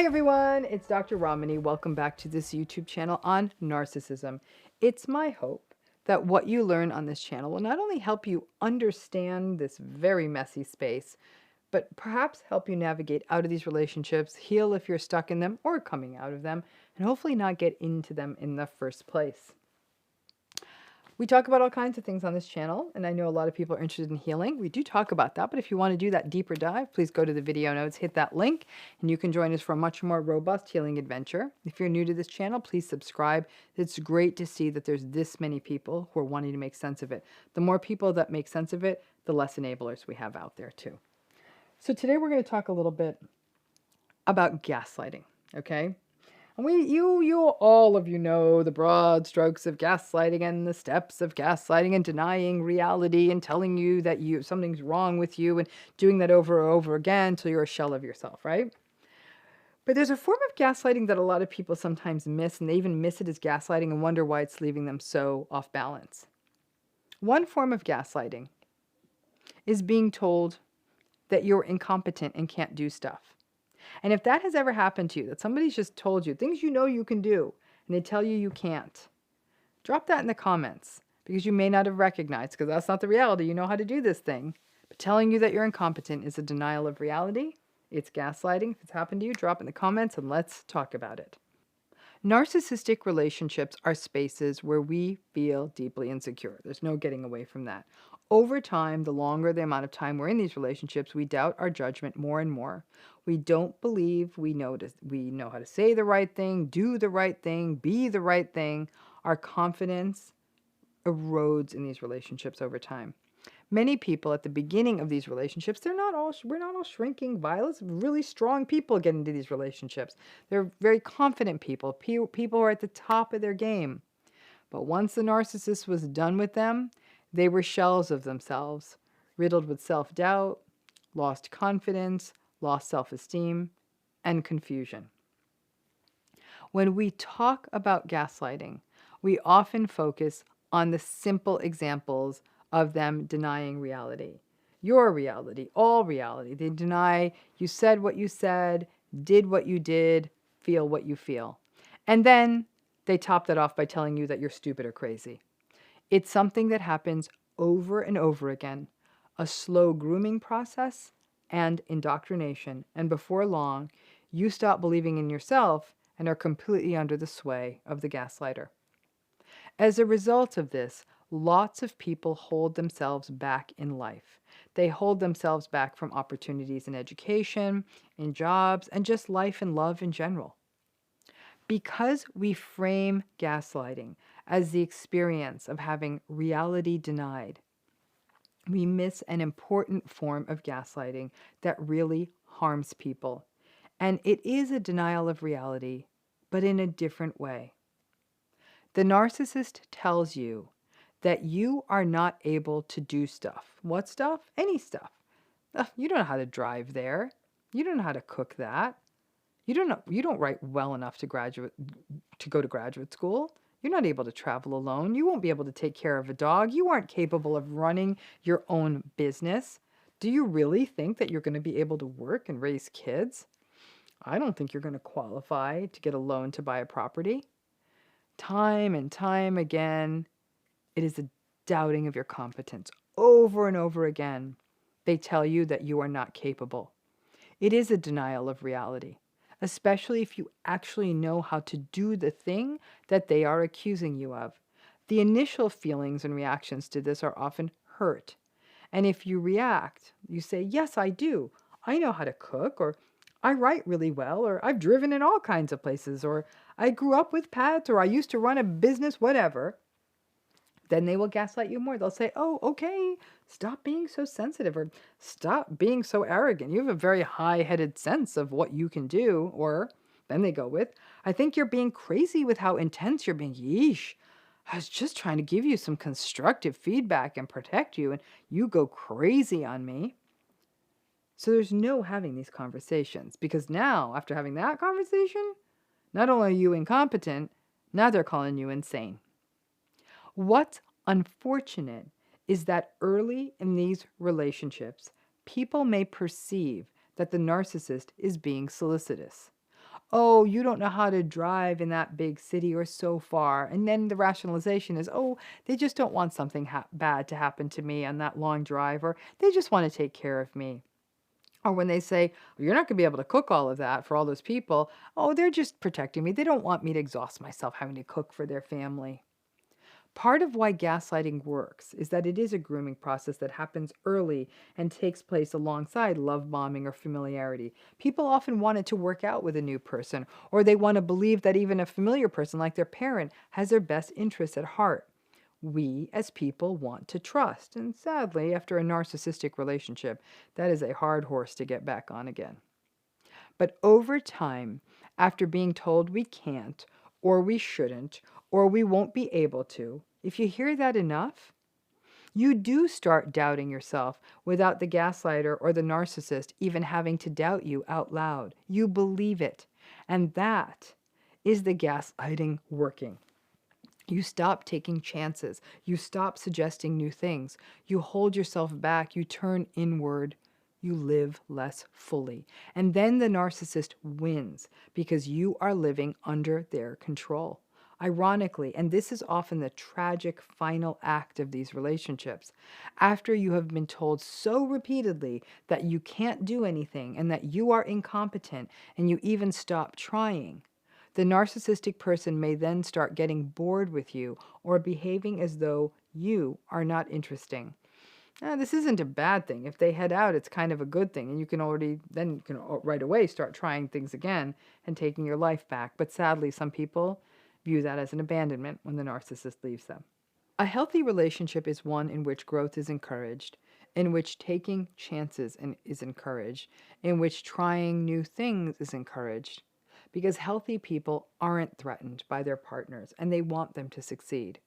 Hi everyone, it's Dr. Ramani. Welcome back to this YouTube channel on narcissism. It's my hope that what you learn on this channel will not only help you understand this very messy space, but perhaps help you navigate out of these relationships, heal if you're stuck in them or coming out of them, and hopefully not get into them in the first place. We talk about all kinds of things on this channel, and I know a lot of people are interested in healing. We do talk about that, but if you want to do that deeper dive, please go to the video notes, hit that link, and you can join us for a much more robust healing adventure. If you're new to this channel, please subscribe. It's great to see that there's this many people who are wanting to make sense of it. The more people that make sense of it, the less enablers we have out there too. So today we're going to talk a little bit about gaslighting, okay? And all of you know the broad strokes of gaslighting and the steps of gaslighting and denying reality and telling you that something's wrong with you and doing that over and over again until you're a shell of yourself, right? But there's a form of gaslighting that a lot of people sometimes miss, and they even miss it as gaslighting and wonder why it's leaving them so off balance. One form of gaslighting is being told that you're incompetent and can't do stuff. And if that has ever happened to you, that somebody's just told you things you know you can do, and they tell you can't, drop that in the comments, because you may not have recognized, because that's not the reality. You know how to do this thing. But telling you that you're incompetent is a denial of reality. It's gaslighting. If it's happened to you, drop it in the comments, and let's talk about it. Narcissistic relationships are spaces where we feel deeply insecure. There's no getting away from that. Over time, the longer the amount of time we're in these relationships, we doubt our judgment more and more. We don't believe we know how to say the right thing, do the right thing, be the right thing. Our confidence erodes in these relationships over time. Many people at the beginning of these relationships, we're not all shrinking violets. Really strong people get into these relationships. They're very confident people, people who are at the top of their game. But once the narcissist was done with them, they were shells of themselves, riddled with self-doubt, lost confidence, lost self-esteem, and confusion. When we talk about gaslighting, we often focus on the simple examples of them denying reality. Your reality, all reality. They deny you said what you said, did what you did, feel what you feel. And then they top that off by telling you that you're stupid or crazy. It's something that happens over and over again, a slow grooming process and indoctrination. And before long, you stop believing in yourself and are completely under the sway of the gaslighter. As a result of this, lots of people hold themselves back in life. They hold themselves back from opportunities in education, in jobs, and just life and love in general. Because we frame gaslighting as the experience of having reality denied, we miss an important form of gaslighting that really harms people. And it is a denial of reality, but in a different way. The narcissist tells you that you are not able to do stuff. What stuff? Any stuff. You don't know how to drive there. You don't know how to cook that. You don't write well enough to go to graduate school. You're not able to travel alone. You won't be able to take care of a dog. You aren't capable of running your own business. Do you really think that you're going to be able to work and raise kids? I don't think you're going to qualify to get a loan to buy a property. Time and time again, it is a doubting of your competence. Over and over again, they tell you that you are not capable. It is a denial of reality, especially if you actually know how to do the thing that they are accusing you of. The initial feelings and reactions to this are often hurt. And if you react, you say, yes, I do. I know how to cook, or I write really well, or I've driven in all kinds of places, or I grew up with pets, or I used to run a business, whatever. Then they will gaslight you more. They'll say, oh, okay, stop being so sensitive, or stop being so arrogant. You have a very high-headed sense of what you can do. Or then they go with, I think you're being crazy with how intense you're being. Yeesh, I was just trying to give you some constructive feedback and protect you, and you go crazy on me. So there's no having these conversations, because now, after having that conversation, not only are you incompetent, now they're calling you insane. What's unfortunate is that early in these relationships, people may perceive that the narcissist is being solicitous. Oh, you don't know how to drive in that big city or so far. And then the rationalization is, oh, they just don't want something bad to happen to me on that long drive, or they just want to take care of me. Or when they say, well, you're not going to be able to cook all of that for all those people, oh, they're just protecting me. They don't want me to exhaust myself having to cook for their family. Part of why gaslighting works is that it is a grooming process that happens early and takes place alongside love bombing or familiarity. People often want it to work out with a new person, or they want to believe that even a familiar person like their parent has their best interests at heart. We as people want to trust, and sadly, after a narcissistic relationship, that is a hard horse to get back on again. But over time, after being told we can't, or we shouldn't, or we won't be able to, if you hear that enough, you do start doubting yourself without the gaslighter or the narcissist even having to doubt you out loud. You believe it. And that is the gaslighting working. You stop taking chances. You stop suggesting new things. You hold yourself back. You turn inward. You live less fully. And then the narcissist wins because you are living under their control. Ironically, and this is often the tragic final act of these relationships, after you have been told so repeatedly that you can't do anything and that you are incompetent and you even stop trying, the narcissistic person may then start getting bored with you or behaving as though you are not interesting. Now, this isn't a bad thing. If they head out, it's kind of a good thing, and you can right away start trying things again and taking your life back. But sadly, some people view that as an abandonment when the narcissist leaves them. A healthy relationship is one in which growth is encouraged, in which taking chances is encouraged, in which trying new things is encouraged. Because healthy people aren't threatened by their partners and they want them to succeed.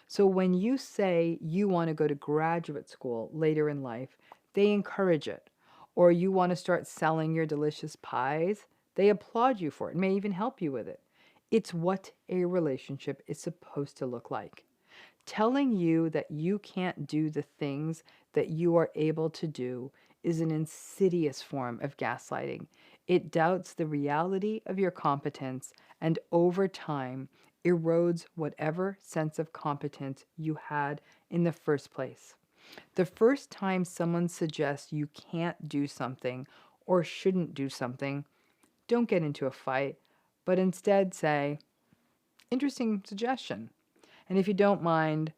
So when you say you want to go to graduate school later in life, they encourage it. Or you want to start selling your delicious pies, they applaud you for it, may even help you with it. It's what a relationship is supposed to look like. Telling you that you can't do the things that you are able to do is an insidious form of gaslighting. It doubts the reality of your competence and over time erodes whatever sense of competence you had in the first place. The first time someone suggests you can't do something or shouldn't do something, don't get into a fight, but instead say, interesting suggestion. And if you don't mind,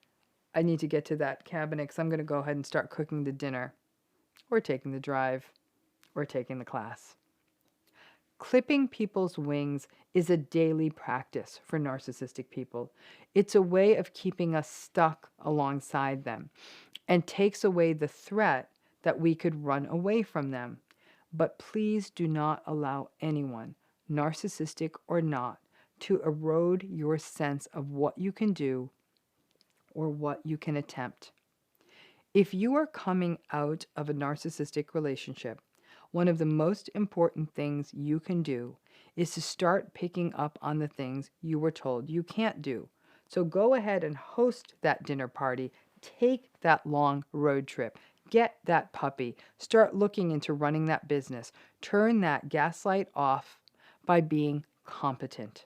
I need to get to that cabinet because I'm going to go ahead and start cooking the dinner, or taking the drive, or taking the class. Clipping people's wings is a daily practice for narcissistic people. It's a way of keeping us stuck alongside them and takes away the threat that we could run away from them. But please do not allow anyone, narcissistic or not, to erode your sense of what you can do or what you can attempt. If you are coming out of a narcissistic relationship, one of the most important things you can do is to start picking up on the things you were told you can't do. So go ahead and host that dinner party, take that long road trip, get that puppy, start looking into running that business, turn that gaslight off by being competent.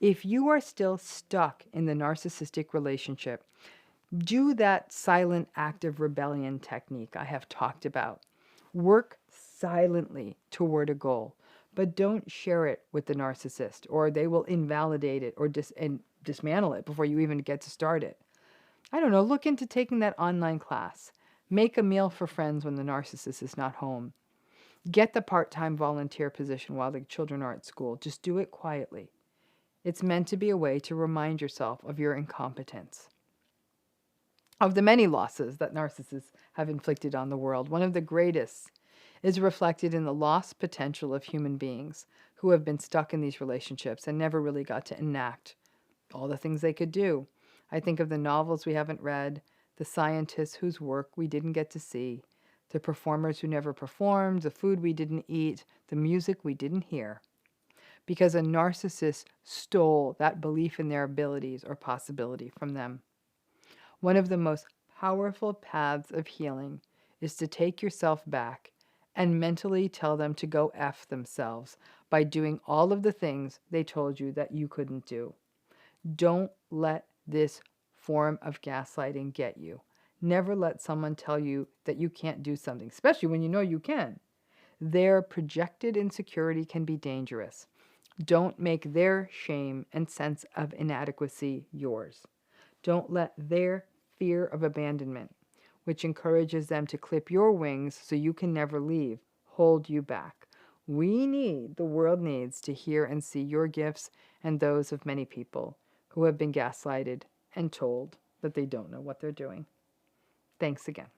If you are still stuck in the narcissistic relationship, do that silent act of rebellion technique I have talked about. Work silently toward a goal, but don't share it with the narcissist, or they will invalidate it or dismantle it before you even get to start it. I don't know, look into taking that online class. Make a meal for friends when the narcissist is not home. Get the part-time volunteer position while the children are at school. Just do it quietly. It's meant to be a way to remind yourself of your incompetence. Of the many losses that narcissists have inflicted on the world, one of the greatest is reflected in the lost potential of human beings who have been stuck in these relationships and never really got to enact all the things they could do. I think of the novels we haven't read, the scientists whose work we didn't get to see, the performers who never performed, the food we didn't eat, the music we didn't hear. Because a narcissist stole that belief in their abilities or possibility from them. One of the most powerful paths of healing is to take yourself back and mentally tell them to go F themselves by doing all of the things they told you that you couldn't do. Don't let this form of gaslighting get you. Never let someone tell you that you can't do something, especially when you know you can. Their projected insecurity can be dangerous. Don't make their shame and sense of inadequacy yours. Don't let their fear of abandonment, which encourages them to clip your wings so you can never leave, hold you back. The world needs to hear and see your gifts and those of many people who have been gaslighted and told that they don't know what they're doing. Thanks again.